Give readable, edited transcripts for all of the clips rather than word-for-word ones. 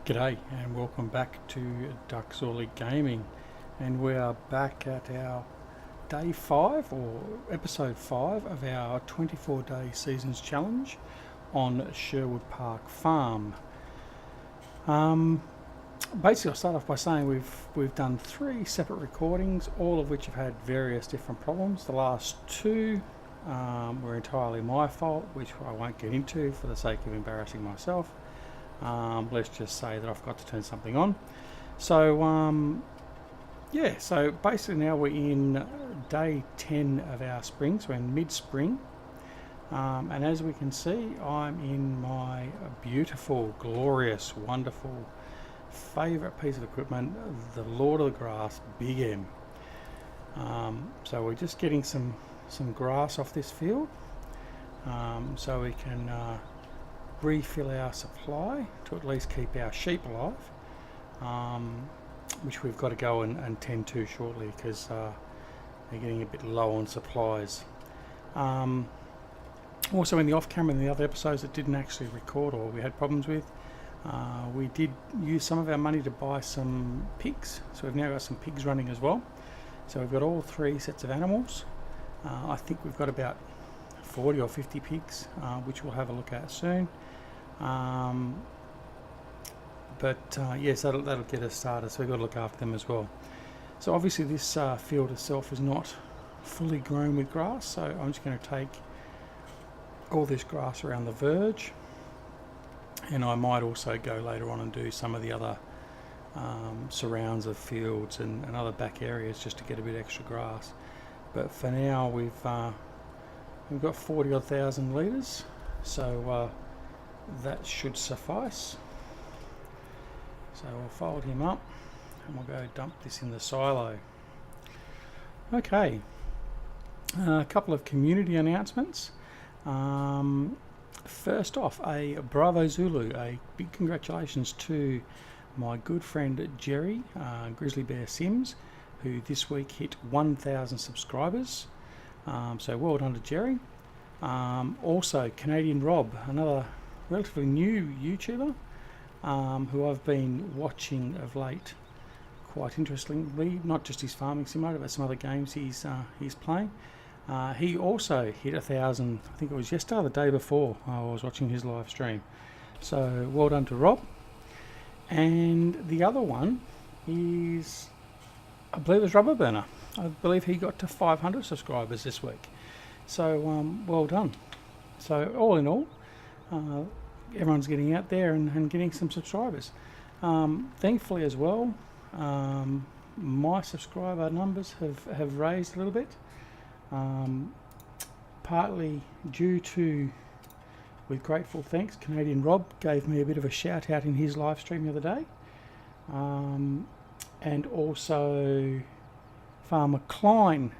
G'day and welcome back to Duckzorly Gaming, and we are back at our day 5 or episode 5 of our 24-day seasons challenge on Sherwood Park Farm. Basically I'll start off by saying we've done 3 separate recordings, all of which have had various different problems. The last 2 were entirely my fault, which I won't get into for the sake of embarrassing myself. Let's just say that I forgot to turn something on. So yeah, so basically now we're in day 10 of our spring, so we're in mid-spring, and as we can see, I'm in my beautiful, glorious, wonderful favourite piece of equipment, the Lord of the Grass Big M. So we're just getting some grass off this field, so we can refill our supply to at least keep our sheep alive, which we've got to go and tend to shortly because they're getting a bit low on supplies. Also in the off camera in the other episodes that didn't actually record or we had problems with, we did use some of our money to buy some pigs, so we've now got some pigs running as well. So we've got all 3 sets of animals. I think we've got about 40 or 50 pigs, which we'll have a look at soon. Yes, that'll get us started, so we've got to look after them as well. So obviously this field itself is not fully grown with grass, so I'm just going to take all this grass around the verge, and I might also go later on and do some of the other surrounds of fields and other back areas just to get a bit extra grass. But for now we've got 40 odd thousand litres, so that should suffice. So we'll fold him up and we'll go dump this in the silo. Okay, a couple of community announcements. First off, a Bravo Zulu, a big congratulations to my good friend Jerry, Grizzly Bear Sims, who this week hit 1,000 subscribers. So well done to Jerry. Also Canadian Rob, another relatively new YouTuber, who I've been watching of late quite interestingly, not just his farming simulator but some other games he's playing. He also hit 1,000, I think it was yesterday or the day before I was watching his live stream. So well done to Rob. And the other one is, I believe, it's Rubber Burner. I believe he got to 500 subscribers this week. So well done. So all in all, everyone's getting out there and getting some subscribers. Thankfully as well, my subscriber numbers have raised a little bit, partly due to, with grateful thanks, Canadian Rob gave me a bit of a shout out in his live stream the other day, and also Farmer Klein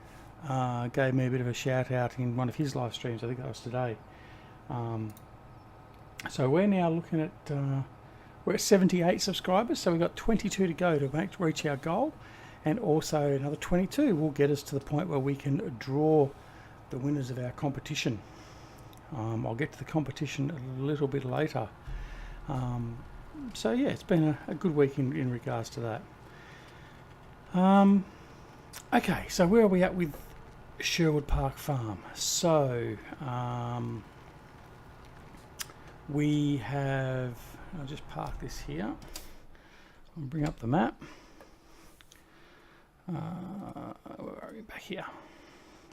gave me a bit of a shout out in one of his live streams. I think that was today. So we're now looking at we're at 78 subscribers, so we've got 22 to go to reach our goal, and also another 22 will get us to the point where we can draw the winners of our competition. I'll get to the competition a little bit later. So yeah, it's been a good week in regards to that. Okay, so where are we at with Sherwood Park Farm? So we have, I'll just park this here. I'll bring up the map. Where are we? Back here.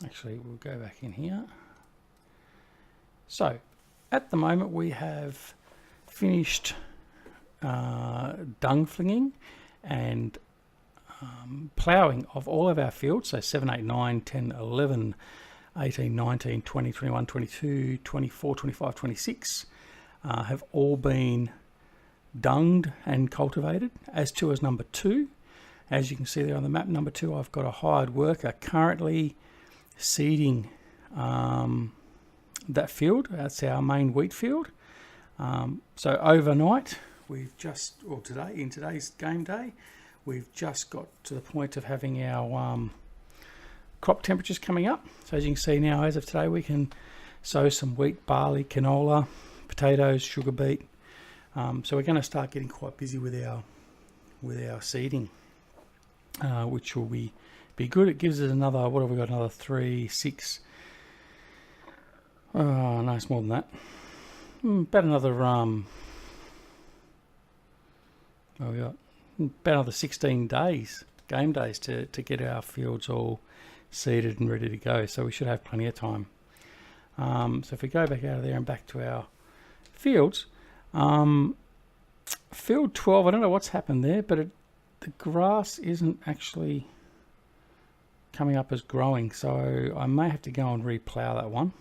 Actually, we'll go back in here. So at the moment we have finished dung flinging and ploughing of all of our fields, so 7, 8, 9, 10, 11, 18, 19, 20, 21, 22, 24, 25, 26 have all been dunged and cultivated, as to as number 2. As you can see there on the map, number 2, I've got a hired worker currently seeding that field. That's our main wheat field. So overnight, we've just, or today, in today's game day, we've just got to the point of having our crop temperatures coming up. So as you can see now, as of today, we can sow some wheat, barley, canola, potatoes, sugar beet, So we're going to start getting quite busy with our seeding, which will be good. It gives us another, what have we got, another 3, 6, no, it's more than that, about another, we got about another 16 days, game days, to get our fields all seeded and ready to go, so we should have plenty of time. So if we go back out of there and back to our fields, field 12, I don't know what's happened there, but the grass isn't actually coming up as growing, so I may have to go and replow that one.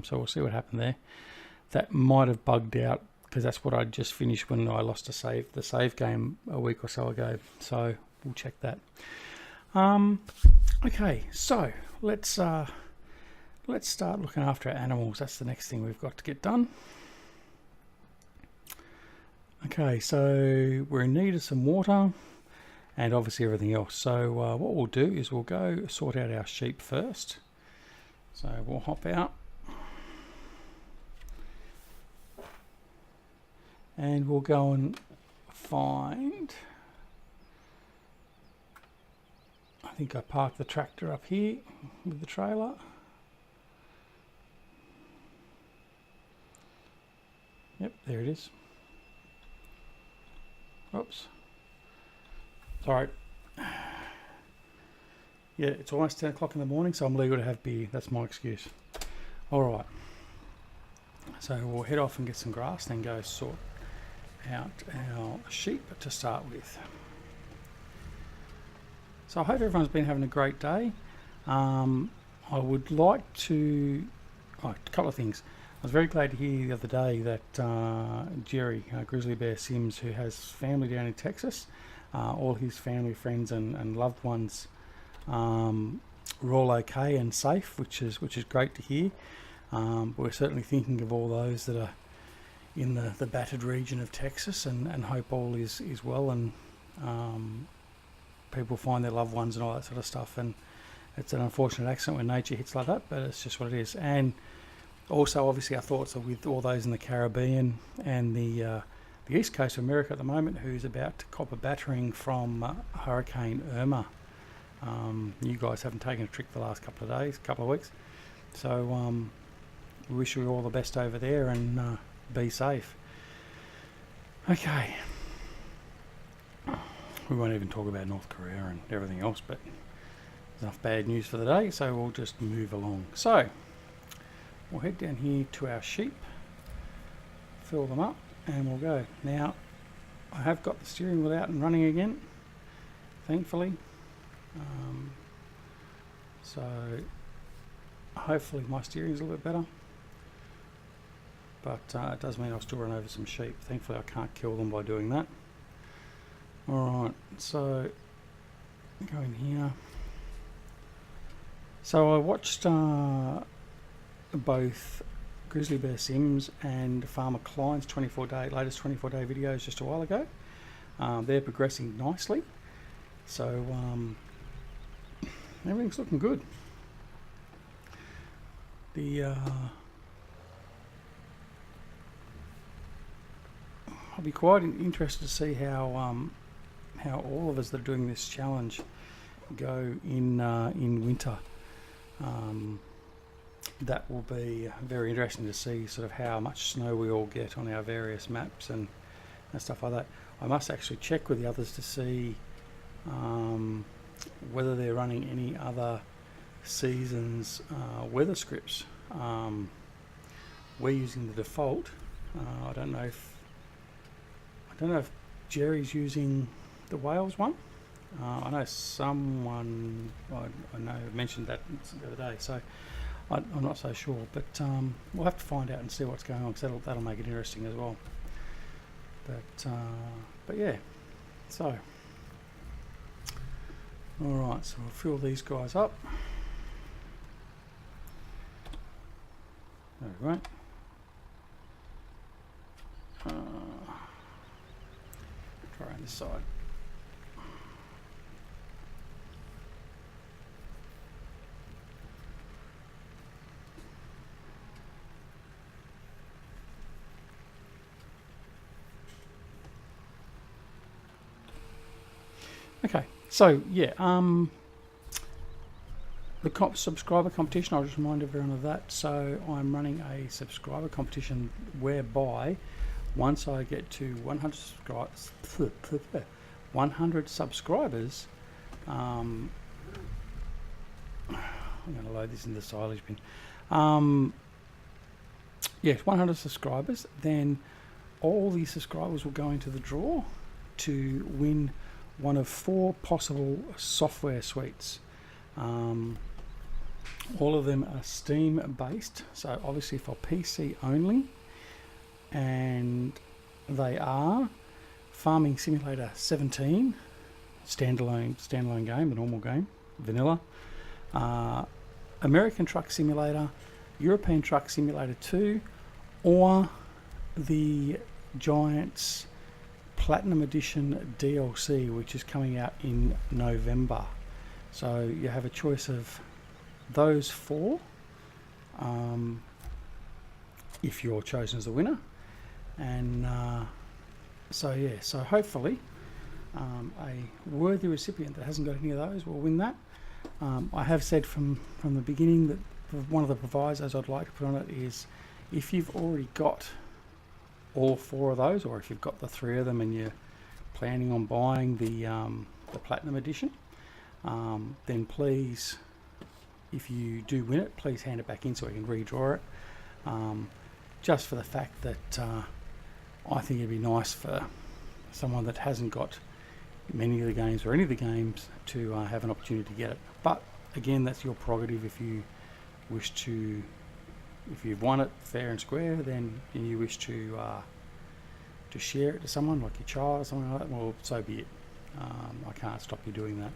So we'll see what happened there. That might have bugged out, because that's what I just finished when I lost the save game a week or so ago, so we'll check that. Okay, so let's start looking after our animals. That's the next thing we've got to get done. Okay, so we're in need of some water and obviously everything else. So what we'll do is we'll go sort out our sheep first. So we'll hop out and we'll go and find, I think I parked the tractor up here with the trailer. Yep, there it is. Oops. Sorry. Yeah, it's almost 10 o'clock in the morning, so I'm legal to have beer. That's my excuse. Alright. So we'll head off and get some grass, then go sort out our sheep to start with. So I hope everyone's been having a great day. I would like to... a couple of things. I was very glad to hear the other day that Jerry, Grizzly Bear Sims, who has family down in Texas, all his family, friends and loved ones were all okay and safe, which is great to hear. We're certainly thinking of all those that are in the battered region of Texas, and hope all is well, and people find their loved ones and all that sort of stuff. And it's an unfortunate accident when nature hits like that, but it's just what it is. And also, obviously, our thoughts are with all those in the Caribbean and the east coast of America at the moment, who's about to cop a battering from Hurricane Irma. You guys haven't taken a trick for the last couple of weeks. So we wish you all the best over there, and be safe. Okay. We won't even talk about North Korea and everything else, but there's enough bad news for the day, so we'll just move along. So we'll head down here to our sheep, fill them up, and we'll go. Now, I have got the steering wheel out and running again, thankfully. So hopefully my steering's a little bit better. But it does mean I'll still run over some sheep. Thankfully I can't kill them by doing that. Alright, so go in here. So I watched both Grizzly Bear Sims and Farmer Klein's latest 24-day videos just a while ago. They're progressing nicely. So everything's looking good. I'll be quite interested to see how all of us that are doing this challenge go in winter. That will be very interesting to see sort of how much snow we all get on our various maps and stuff like that. I must actually check with the others to see whether they're running any other seasons weather scripts. We're using the default. I don't know if Jerry's using the Wales one. I know someone I know mentioned that the other day, so I'm not so sure, but we'll have to find out and see what's going on, because that'll make it interesting as well. But yeah, so alright, so we'll fill these guys up. Alright. Try on this side. Okay, so yeah, the subscriber competition, I'll just remind everyone of that. So I'm running a subscriber competition whereby once I get to 100 subscribers, I'm going to load this in the silage bin. Yeah, 100 subscribers, then all the subscribers will go into the draw to win one of 4 possible software suites. All of them are Steam based, so obviously for PC only, and they are Farming Simulator 17, standalone game, the normal game, vanilla, American Truck Simulator, European Truck Simulator 2, or the Giants Platinum Edition DLC, which is coming out in November. So you have a choice of those 4 if you're chosen as the winner. And so yeah, so hopefully a worthy recipient that hasn't got any of those will win that. I have said from the beginning that one of the provisos I'd like to put on it is if you've already got all 4 of those, or if you've got the 3 of them and you're planning on buying the Platinum Edition, then please, if you do win it, please hand it back in so we can redraw it. Just for the fact that I think it'd be nice for someone that hasn't got many of the games or any of the games to have an opportunity to get it. But again, that's your prerogative. If you wish to, if you've won it fair and square, then and you wish to share it to someone like your child or something like that, well, so be it. I can't stop you doing that.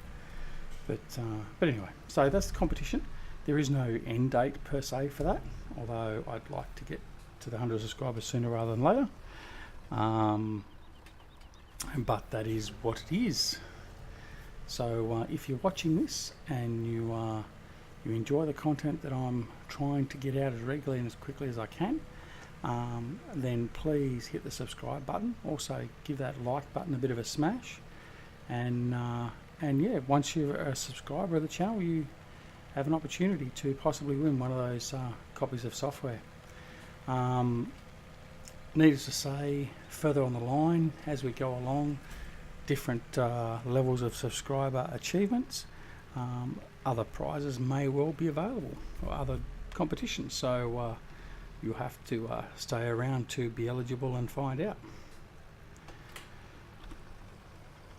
But anyway, so that's the competition. There is no end date per se for that, although I'd like to get to the 100 subscribers sooner rather than later. But that is what it is. So if you're watching this and you enjoy the content that I'm trying to get out as regularly and as quickly as I can, then please hit the subscribe button. Also give that like button a bit of a smash, and yeah, once you're a subscriber of the channel, you have an opportunity to possibly win one of those copies of software. Needless to say, further on the line as we go along, different levels of subscriber achievements, other prizes may well be available, or other competitions, so you'll have to stay around to be eligible and find out.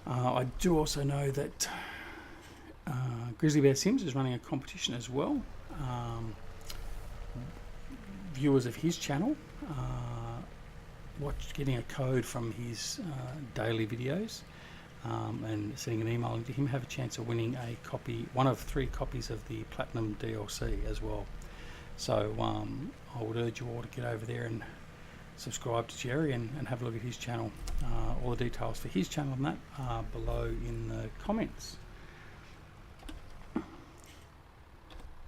I do also know that Grizzly Bear Sims is running a competition as well. Viewers of his channel, getting a code from his daily videos and sending an email to him, have a chance of winning a copy, one of 3 copies of the Platinum DLC as well. So I would urge you all to get over there and subscribe to Jerry and have a look at his channel. All the details for his channel and that are below in the comments.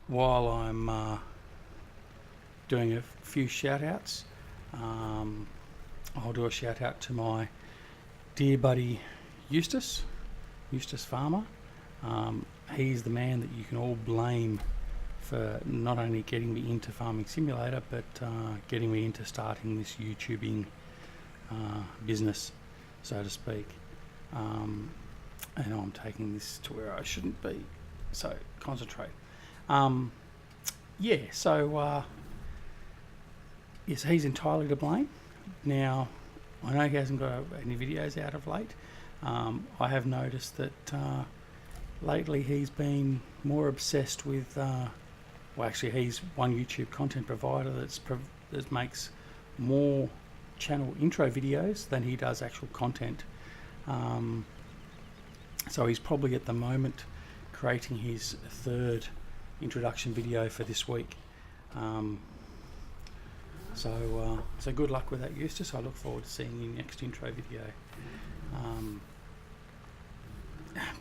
While I'm doing a few shout outs, I'll do a shout out to my dear buddy Eustace Pharmer. He's the man that you can all blame for not only getting me into Farming Simulator, but getting me into starting this YouTubing business, so to speak. And I'm taking this to where I shouldn't be, so concentrate. Yeah, so yes, he's entirely to blame. Now, I know he hasn't got any videos out of late. I have noticed that lately he's been more obsessed with, well, actually he's one YouTube content provider that makes more channel intro videos than he does actual content. So he's probably at the moment creating his 3rd introduction video for this week. So good luck with that, Eustace. I look forward to seeing your next intro video.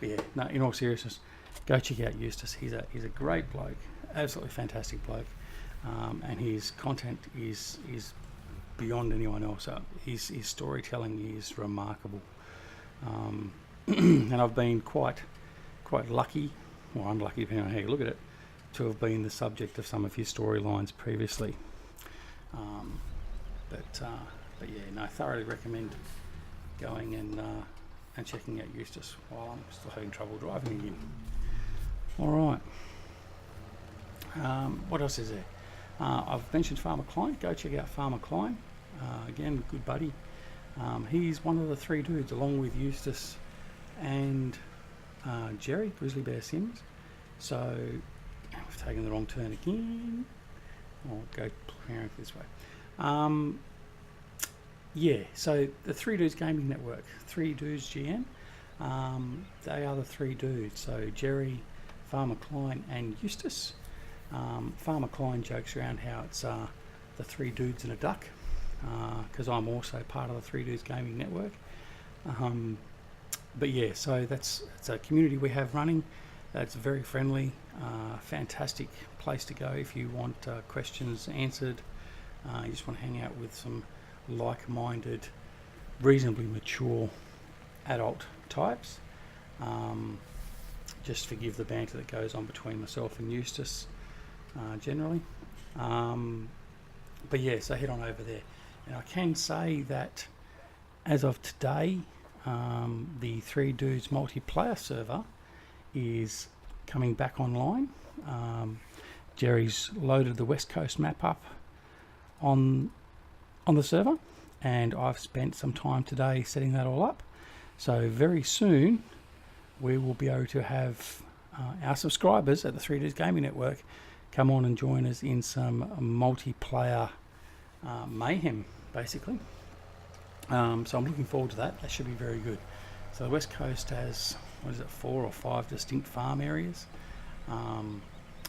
But yeah, no, in all seriousness, go check out Eustace. He's a great bloke, absolutely fantastic bloke, and his content is beyond anyone else. His storytelling is remarkable. and I've been quite lucky, or unlucky depending on how you look at it, to have been the subject of some of his storylines previously. But yeah, no, thoroughly recommend going and checking out Eustace while I'm still having trouble driving again. All right. What else is there? I've mentioned Farmer Klein. Go check out Farmer Klein. Again, good buddy. He's one of the three dudes, along with Eustace and Jerry, Grizzly Bear Sims. So, I've taken the wrong turn again. I'll go this way. Yeah, so the Three Dudes Gaming Network, Three Dudes GN, they are the three dudes. So Jerry, Farmer Klein, and Eustace. Farmer Klein jokes around how it's the three dudes and a duck, because I'm also part of the Three Dudes Gaming Network. But yeah, so it's a community we have running. It's very friendly, fantastic place to go if you want questions answered. You just want to hang out with some like-minded, reasonably mature adult types. Just forgive the banter that goes on between myself and Eustace generally. But yeah, so head on over there. And I can say that as of today, the Three Dudes multiplayer server is coming back online. Jerry's loaded the West Coast map up on the server, and I've spent some time today setting that all up. So very soon we will be able to have our subscribers at the Three Dudes Gaming Network come on and join us in some multiplayer mayhem, basically. So I'm looking forward to that. That should be very good. So the West Coast has, 4 or 5 distinct farm areas.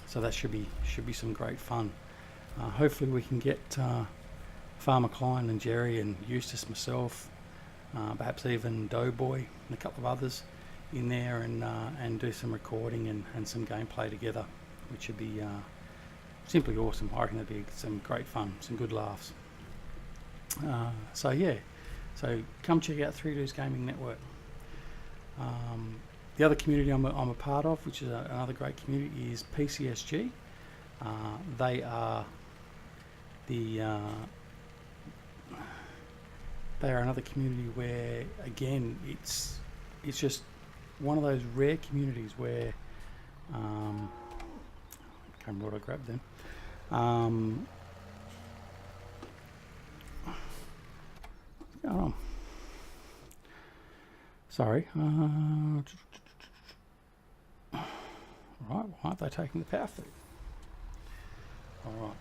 So that should be some great fun. Hopefully we can get Farmer Klein and Jerry and Eustace, myself, perhaps even DoughBoy and a couple of others in there and do some recording and some gameplay together, which would be simply awesome. I reckon that'd be some great fun, some good laughs. So yeah, so come check out Three Dudes Gaming Network. The other community I'm a part of, which is another great community, is PCSG. They are another community where, again, it's just one of those rare communities where I can't remember what I grabbed then. What's going on? Sorry. Right, why aren't they taking the power feed? All right.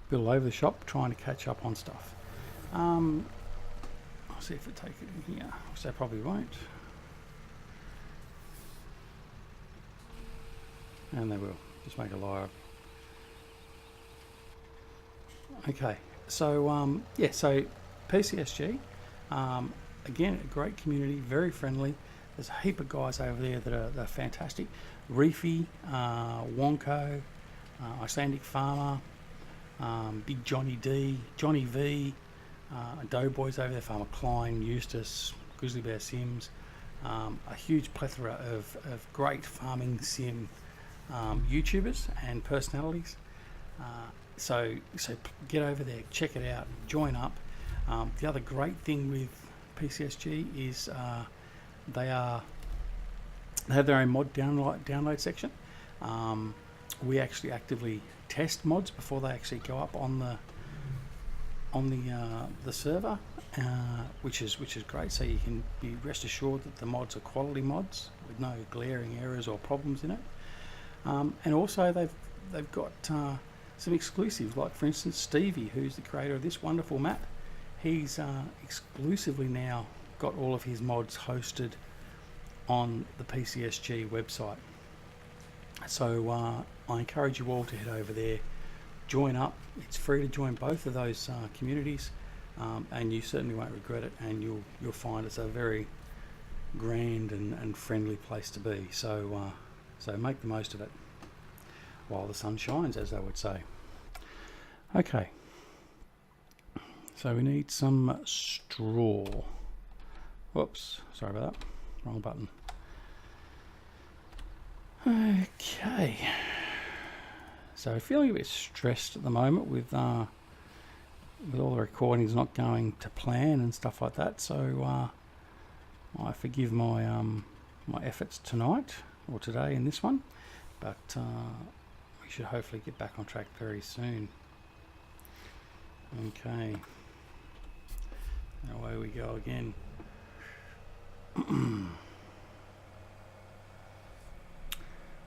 Bit all over the shop, trying to catch up on stuff. I'll see if it takes it in here, which they probably won't. And they will. Just make a liar. Okay, so yeah, so PCSG, again, a great community, very friendly. There's a heap of guys over there that are fantastic. Reefy, Wonko, Icelandic Farmer, Big Johnny D, Johnny V, DoughBoy's over there, Farmer Klein, Eustace, Grizzly Bear Sims, a huge plethora of great farming sim YouTubers and personalities. So get over there, check it out, join up. The other great thing with PCSG is they have their own mod download section. We actually actively test mods before they actually go up on the server, which is great. So you can be rest assured that the mods are quality mods with no glaring errors or problems in it. And also they've got some exclusives, like for instance Stevie, who's the creator of this wonderful map. He's exclusively now got all of his mods hosted on the PCSG website. So I encourage you all to head over there, join up. It's free to join both of those communities, and you certainly won't regret it, and you'll find it's a very grand and friendly place to be. So so make the most of it while the sun shines, as they would say. Okay, so we need some straw. Whoops, sorry about that. Wrong button. Okay. So feeling a bit stressed at the moment with all the recordings not going to plan and stuff like that. So I forgive my my efforts tonight or today in this one, but we should hopefully get back on track very soon. Okay. Away we go again.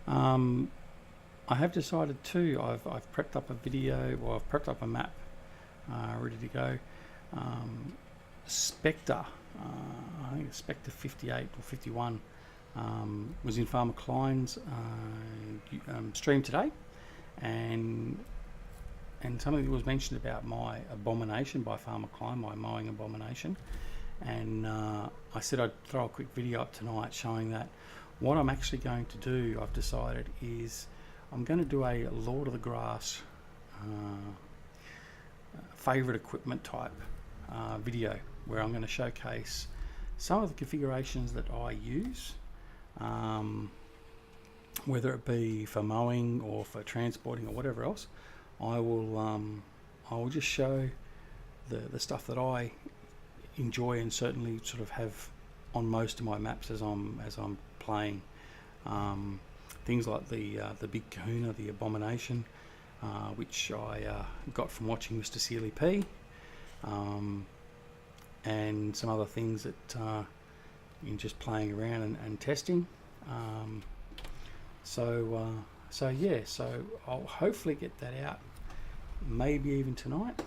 I have decided to. I've prepped up a video, or I've prepped up a map, ready to go. Spectre, I think it's Spectre 58 or 51, was in Farmer Klein's stream today, and something was mentioned about my abomination by Farmer Klein, my mowing abomination, and I said I'd throw a quick video up tonight showing that. What I'm actually going to do, I've decided, is I'm going to do a Lord of the Grass favourite equipment type video, where I'm going to showcase some of the configurations that I use, whether it be for mowing or for transporting or whatever else. I will just show the stuff that I enjoy and certainly sort of have on most of my maps as I'm playing. Things like the big kahuna, the abomination, which I got from watching Mr. Sealy P, and some other things that in just playing around and testing. So yeah, so I'll hopefully get that out, maybe even tonight.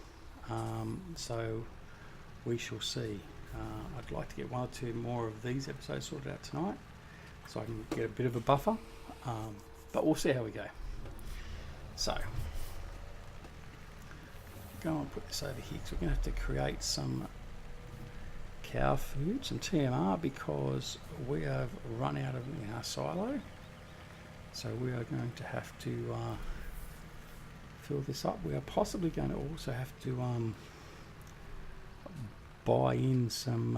So we shall see. I'd like to get one or two more of these episodes sorted out tonight, so I can get a bit of a buffer, but we'll see how we go. So go and put this over here, because we're going to have to create some cow food, some TMR, because we have run out of our silo. So we are going to have to fill this up. We are possibly going to also have to buy in some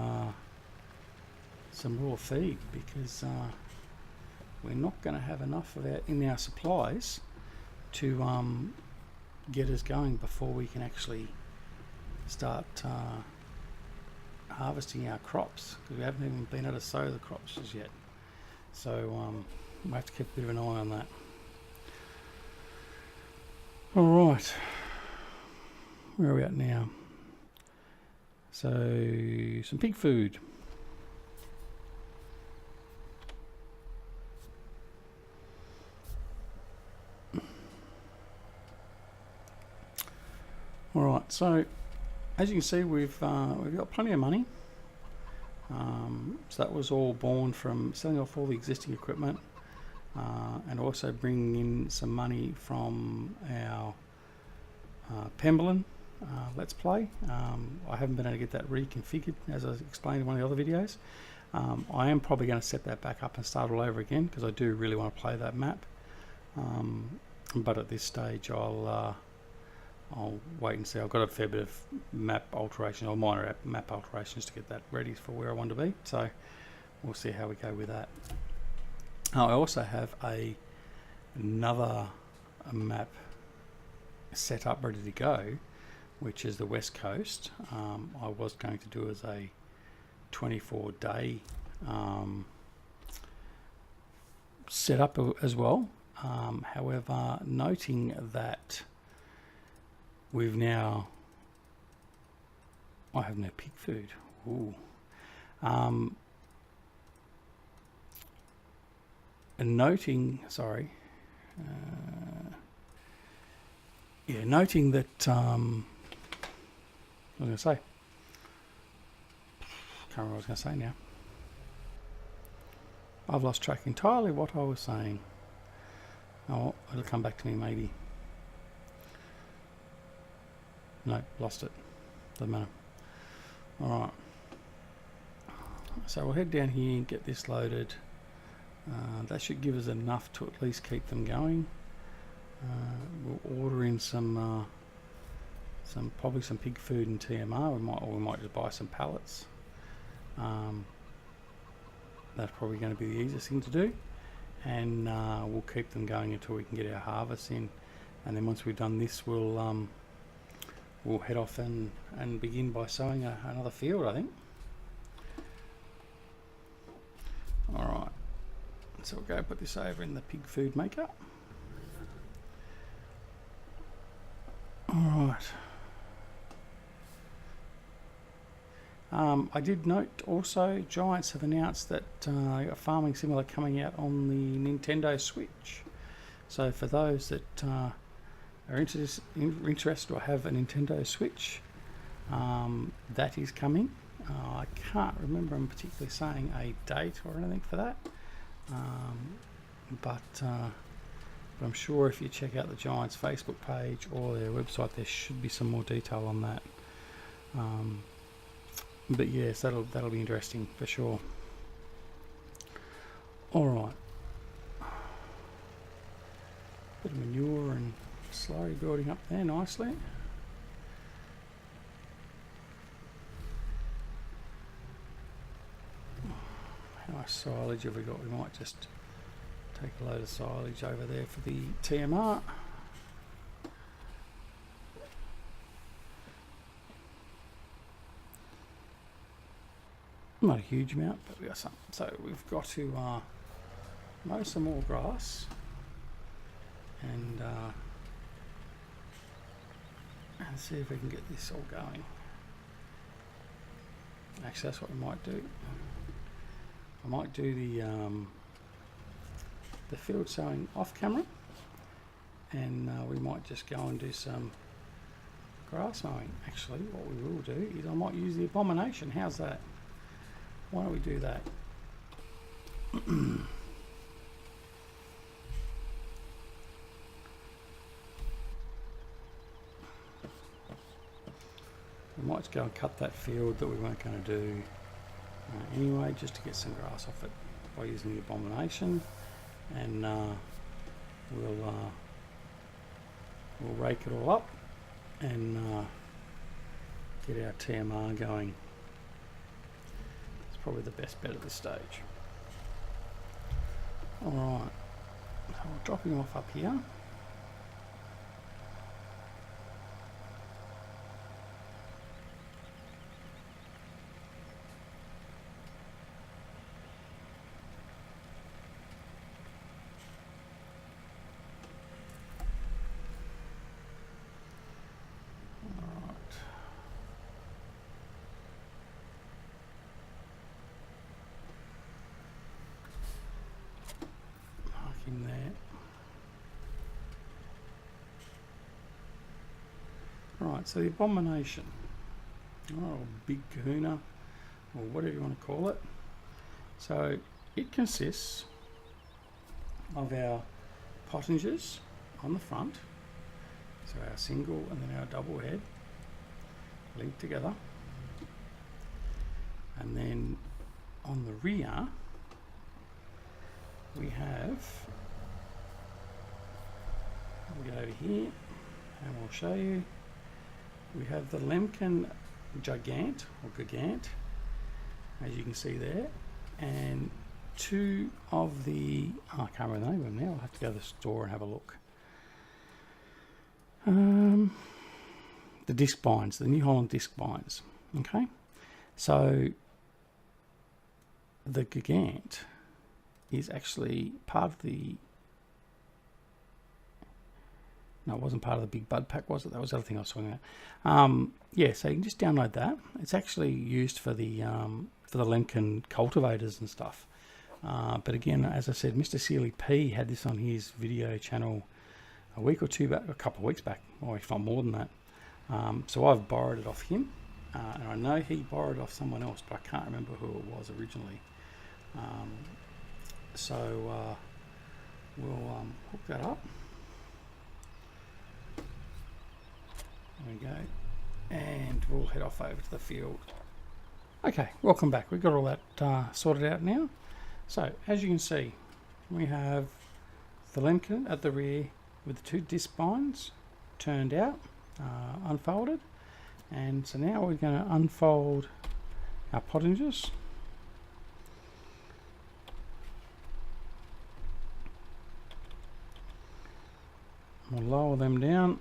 raw feed, because we're not going to have enough of in our supplies to get us going before we can actually start harvesting our crops, because we haven't even been able to sow the crops as yet. So we'll have to keep a bit of an eye on that. All right, where are we at now? So some pig food. All right, so as you can see, we've got plenty of money. So that was all born from selling off all the existing equipment, and also bringing in some money from our Pemberlin Let's Play. I haven't been able to get that reconfigured, as I explained in one of the other videos. I am probably going to set that back up and start all over again, because I do really want to play that map. But at this stage, I'll wait and see. I've got a fair bit of map alteration, or minor map alterations, to get that ready for where I want to be. So we'll see how we go with that. I also have another map set up ready to go, which is the West Coast. I was going to do as a 24-day setup as well. However, noting that we've now, I have no pig food. Ooh. And noting, sorry, yeah, noting that, what was I going to say? Can't remember what I was going to say now. I've lost track entirely of what I was saying. Oh, it'll come back to me maybe. No, lost it. Doesn't matter. Alright. So we'll head down here and get this loaded. That should give us enough to at least keep them going. We'll order in probably some pig food and TMR. We might just buy some pallets. That's probably going to be the easiest thing to do, and we'll keep them going until we can get our harvest in, and then once we've done this, we'll head off and begin by sowing another field, I think. Alright, so we'll go put this over in the pig food maker. Alright. I did note also, Giants have announced that a farming simulator coming out on the Nintendo Switch. So for those that are interested or have a Nintendo Switch, that is coming. I can't remember them particularly saying a date or anything for that, but I'm sure if you check out the Giants Facebook page or their website, there should be some more detail on that. But yes, that'll be interesting for sure. All right, bit of manure and slurry building up there nicely. How much silage have we got? We might just take a load of silage over there for the TMR. Not a huge amount, but we got some. So we've got to mow some more grass and see if we can get this all going. Actually, that's what we might do. I might do the field sowing off camera, and we might just go and do some grass mowing. Actually, what we will do is I might use the abomination. How's that? Why don't we do that? We might go and cut that field that we weren't going to do anyway, just to get some grass off it by using the abomination, and we'll rake it all up and get our TMR going. It's probably the best bet at this stage. Alright, so we're dropping off up here. In there. Right, so the abomination, or big kahuna, or whatever you want to call it. So it consists of our pottingers on the front, so our single and then our double head linked together, and then on the rear we have, we'll go over here and we'll show you, we have the Lemken Gigant or Gigant, as you can see there, and two of the, oh, I can't remember the name of them now, I'll have to go to the store and have a look. The disc binds, the New Holland disc binds. Okay, so the Gigant is actually part of the, no, it wasn't part of the big bud pack, was it? That was the other thing I was talking about. Yeah, so you can just download that. It's actually used for the Lemken cultivators and stuff. But again, as I said, Mr. Sealy P had this on his video channel a week or two back, a couple of weeks back, or if not more than that. So I've borrowed it off him, and I know he borrowed it off someone else, but I can't remember who it was originally. So we'll hook that up. There we go, and we'll head off over to the field. Okay, welcome back. We've got all that sorted out now. So as you can see, we have the Lemken at the rear with the two disc binds turned out, unfolded, and so now we're going to unfold our pottingers. We'll lower them down.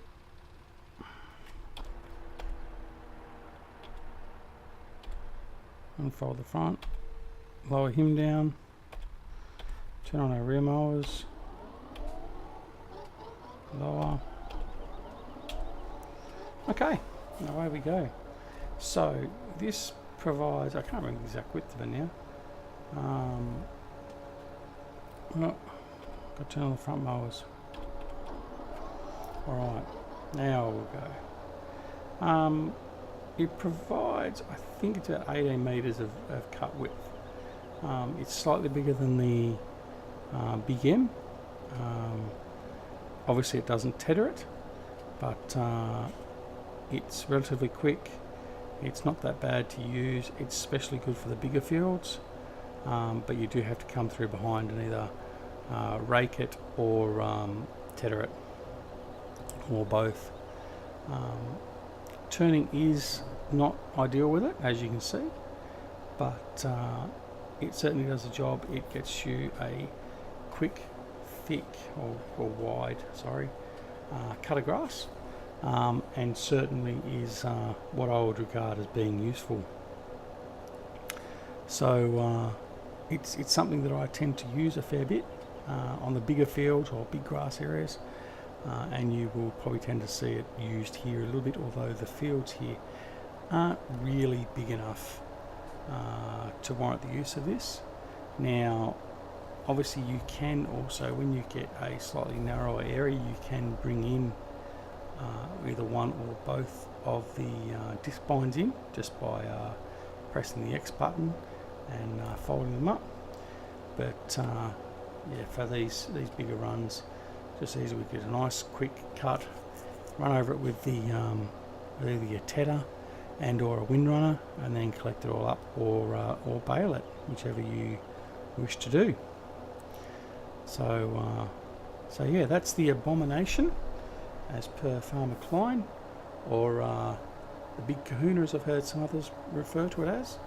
Unfold the front. Lower him down. Turn on our rear mowers. Lower. Okay, away we go. So this provides, I can't remember the exact width of it now. Well, got to turn on the front mowers. Alright, now we'll go. It provides, I think it's about 18 metres of cut width. It's slightly bigger than the Big M. Obviously it doesn't tether it, but it's relatively quick. It's not that bad to use. It's especially good for the bigger fields, but you do have to come through behind and either rake it or tether it, or both. Turning is not ideal with it, as you can see, but it certainly does the job. It gets you a quick, thick, or wide, sorry, cut of grass, and certainly is what I would regard as being useful. So it's something that I tend to use a fair bit on the bigger fields or big grass areas, and you will probably tend to see it used here a little bit, although the fields here aren't really big enough to warrant the use of this. Now obviously you can also, when you get a slightly narrower area, you can bring in either one or both of the disc binds in just by pressing the X button and folding them up. But yeah, for these bigger runs, just easy, we get a nice quick cut, run over it with the either a tedder and or a windrunner, and then collect it all up, or bale it, whichever you wish to do. So yeah, that's the Abomination, as per Farmer Klein, or the Big Kahuna, as I've heard some others refer to it as.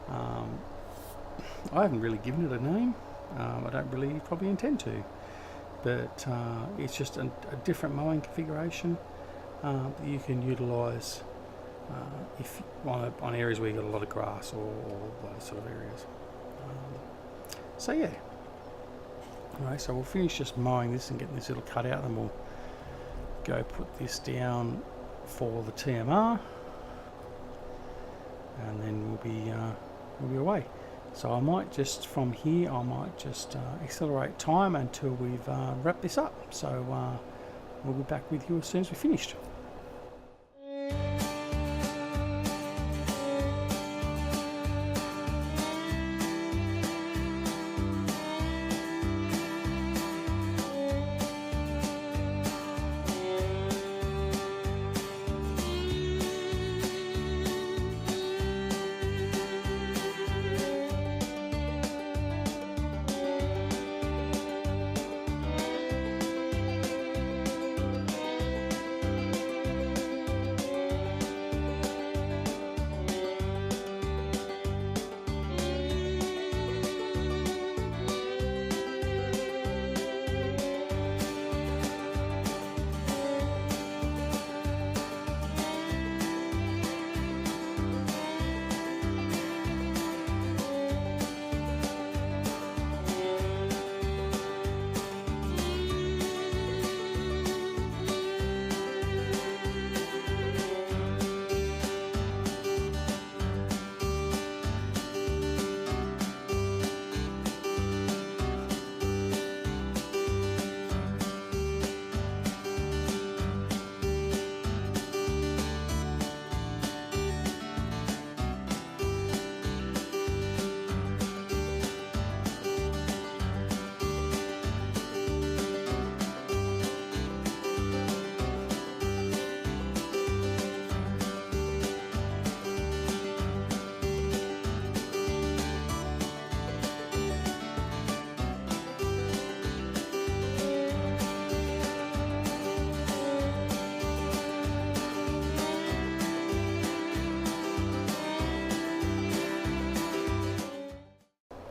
I haven't really given it a name. I don't really probably intend to, but it's just a different mowing configuration that you can utilise if on areas where you've got a lot of grass or those sort of areas. So yeah. Alright, so we'll finish just mowing this and getting this little cut out, and we'll go put this down for the TMR, and then we'll be away. So I might just, from here, accelerate time until we've wrapped this up. So we'll be back with you as soon as we're finished.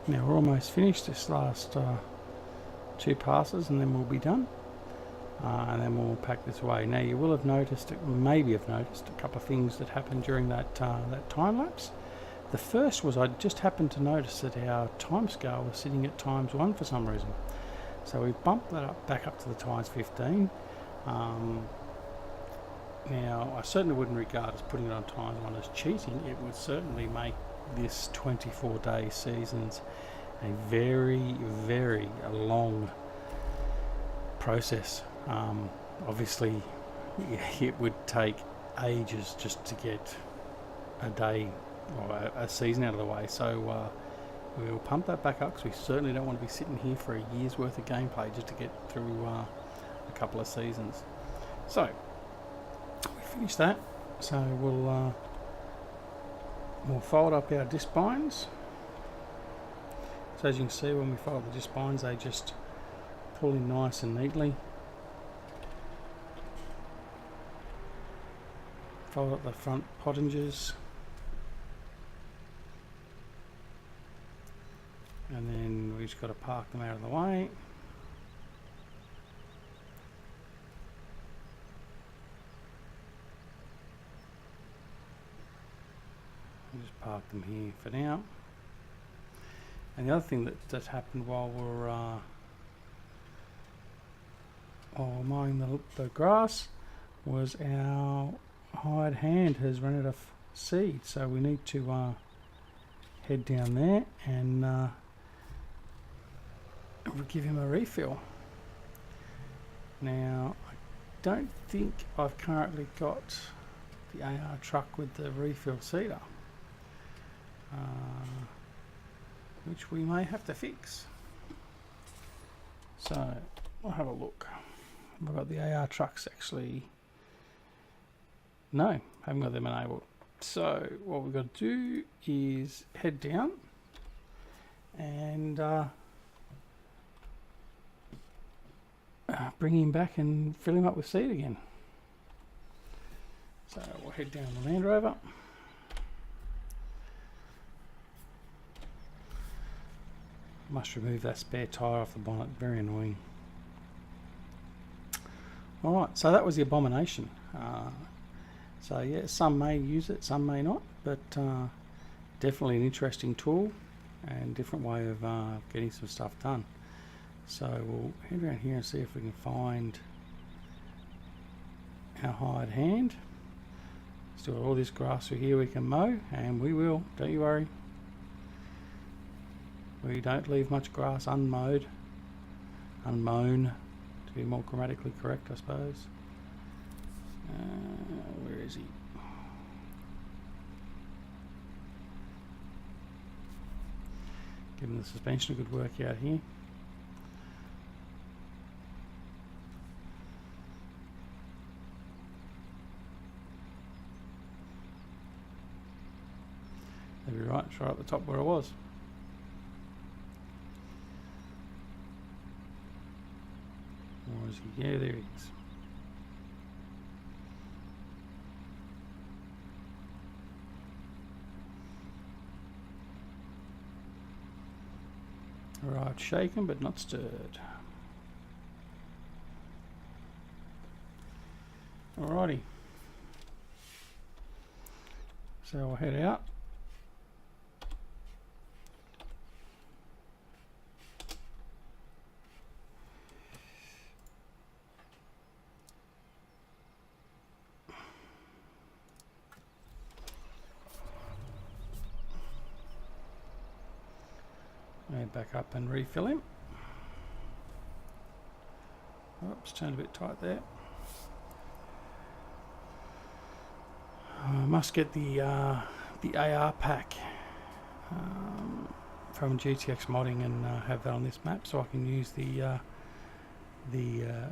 Now we're almost finished this last 2 passes, and then we'll be done. and then we'll pack this away. Now you will have noticed, maybe have noticed, a couple of things that happened during that time lapse. The first was I just happened to notice that our time scale was sitting at ×1 for some reason. So we bumped that up back up to the ×15. Now I certainly wouldn't regard as putting it on ×1 as cheating. It would certainly make this 24-day seasons a very, very long process. Obviously it would take ages just to get a day or a season out of the way, so we'll pump that back up because we certainly don't want to be sitting here for a year's worth of gameplay just to get through a couple of seasons. So we finished that, so we'll fold up our disc binds. So as you can see, when we fold the disc binds, they just pull in nice and neatly. Fold up the front pottingers, and then we've just got to park them out of the way. We'll just park them here for now. And the other thing that happened while we're mowing the grass was our hired hand has run out of seed, so we need to head down there and we'll give him a refill. Now I don't think I've currently got the AR truck with the refill seeder, which we may have to fix. So I'll have a look. I've got the AR trucks actually. No, haven't got them enabled. So what we've got to do is head down and bring him back and fill him up with seed again. So we'll head down the Land Rover. Must remove that spare tyre off the bonnet, very annoying. Alright, so that was the Abomination. So yeah, some may use it, some may not, but definitely an interesting tool and different way of getting some stuff done. So we'll head around here and see if we can find our hired hand. Still got all this grass through here we can mow, and we will, don't you worry. We don't leave much grass unmowed, unmown, to be more grammatically correct, I suppose. Where is he? Giving the suspension a good work out here. That'd be right, it's right at the top where I was. Or is he? Yeah, there he is. Right, shaken but not stirred. Alrighty. So I'll head out. Back up and refill him. Oops, turned a bit tight there. I must get the AR pack from GTX Modding and have that on this map so I can use the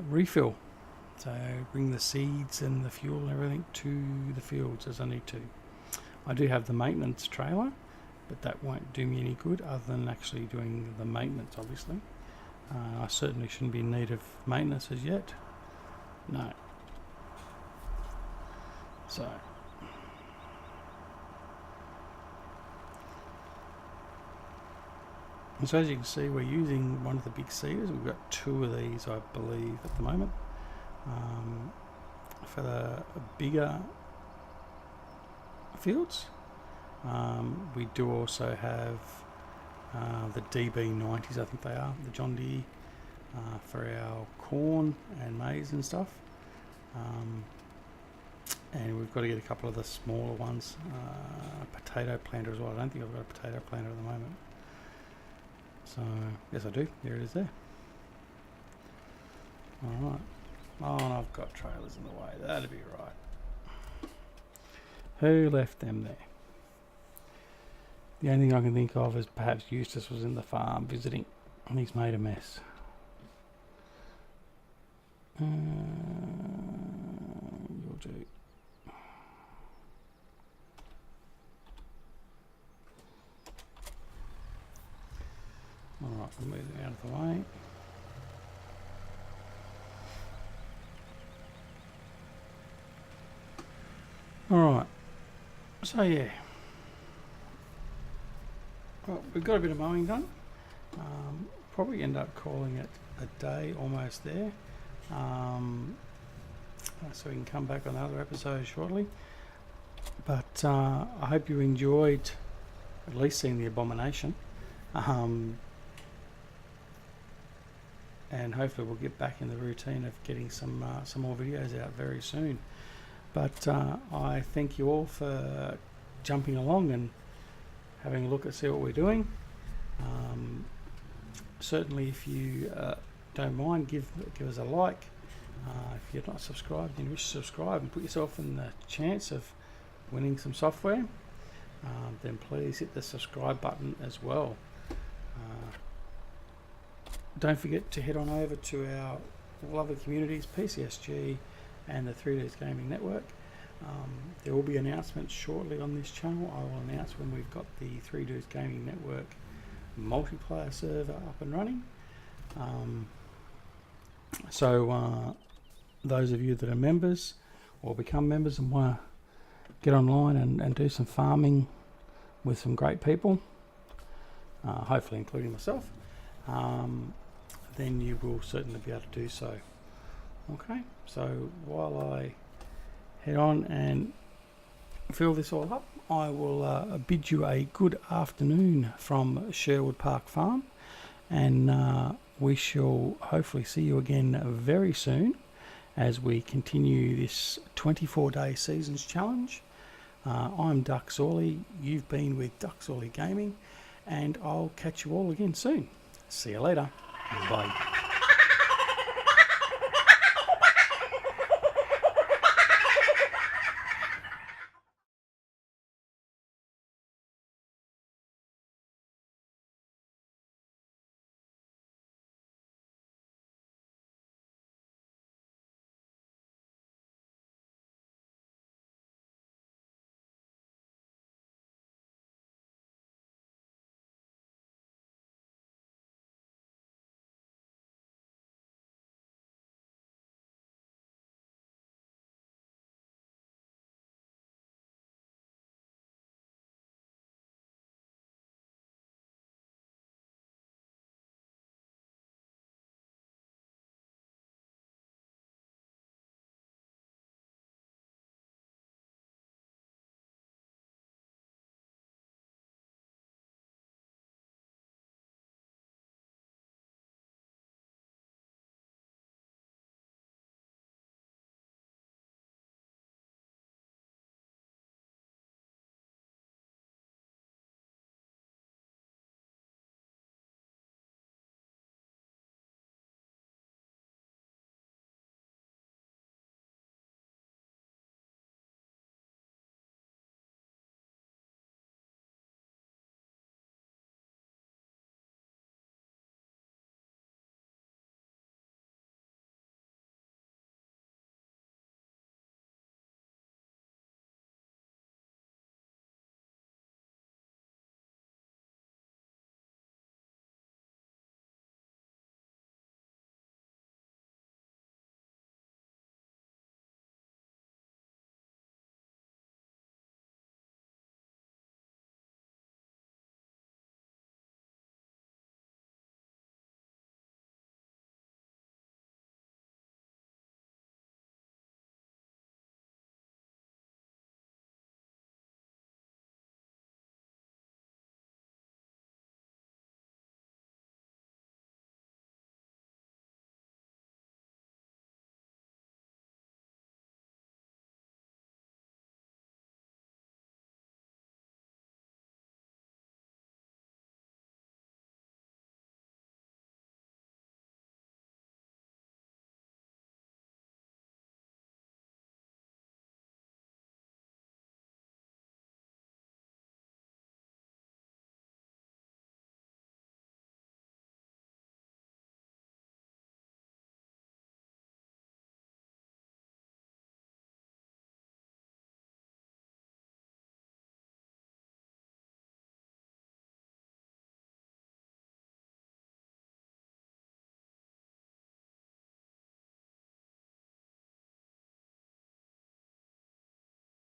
refill. So bring the seeds and the fuel and everything to the fields as I need to. I do have the maintenance trailer, but that won't do me any good other than actually doing the maintenance, obviously. I certainly shouldn't be in need of maintenance as yet. No. So as you can see, we're using one of the big seeders. We've got two of these, I believe, at the moment. for the bigger fields. We do also have the DB90s, I think they are, the John Deere, for our corn and maize and stuff. And we've got to get a couple of the smaller ones, potato planter as well. I don't think I've got a potato planter at the moment. So, yes I do, there it is there. Alright, oh, and I've got trailers in the way, that'd be right. Who left them there? The only thing I can think of is perhaps Eustace was in the farm visiting and he's made a mess. You'll do. Alright, we'll move them out of the way. Alright, so yeah. Well, we've got a bit of mowing done. Probably end up calling it a day almost there. So we can come back on another episode shortly. But I hope you enjoyed at least seeing the abomination. And hopefully we'll get back in the routine of getting some more videos out very soon. But I thank you all for jumping along and having a look at see what we're doing. Certainly if you don't mind, give us a like. If you're not subscribed, then you wish to subscribe and put yourself in the chance of winning some software, then please hit the subscribe button as well. Don't forget to head on over to our lovely communities, PCSG and the 3Ds Gaming Network. There will be announcements shortly on this channel. I will announce when we've got the 3Ds Gaming Network multiplayer server up and running. So those of you that are members or become members and want to get online and do some farming with some great people, hopefully including myself, then you will certainly be able to do so. Okay, so while I head on and fill this all up, I will bid you a good afternoon from Sherwood Park Farm, and we shall hopefully see you again very soon as we continue this 24-day seasons challenge. I'm Duckzorly, you've been with Duckzorly Gaming, and I'll catch you all again soon. See you later. Bye.